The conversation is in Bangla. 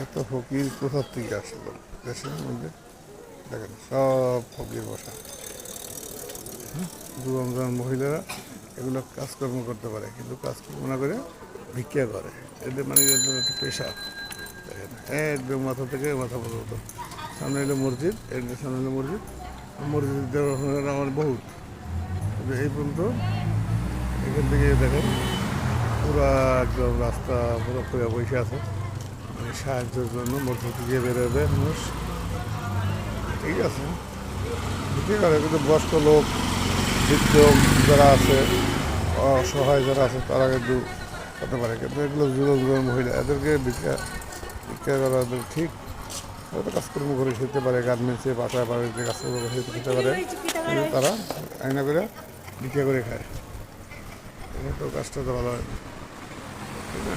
এত ফকির কোথার থেকে আসলো দেশের মধ্যে? দেখেন সব ফকির বসা। শুধু রমজান মহিলারা এগুলো কাজকর্ম করতে পারে, কিন্তু কাজকর্ম না করে ভিক্ষা করে। এদের মানে এদের একটা পেশা। দেখেন একদম মাথা থেকে মাথা পর্যন্ত। সামনে হলো মসজিদ, এর সামনে হলো মসজিদ। মসজিদের আমার বহুত, কিন্তু এই পর্যন্ত এখান থেকে দেখেন পুরা একদম রাস্তা পুরো খোয়া বসে আছে, মানে সাহায্যের জন্য মসজিদ গিয়ে বেরোবে মানুষ। ঠিক আছে, ঠিক আছে, কিন্তু বয়স্ক লোক, বৃদ্ধ যারা আছে, অসহায় যারা আছে তারা কিন্তু করতে পারে, কিন্তু এগুলো যুবক যুবক মহিলা এদেরকে ভিক্ষা ভিক্ষা করা এদের ঠিক। হয়তো কাজকর্ম করে খেতে পারে, গার্মেন্টসে বাসায় বাড়িতে কাজকর্ম করে খেতে পারে, কিন্তু তারা আইনা করে ভিক্ষা করে খায়। এটা তো কাজটা তো ভালো হয় না, ঠিক না?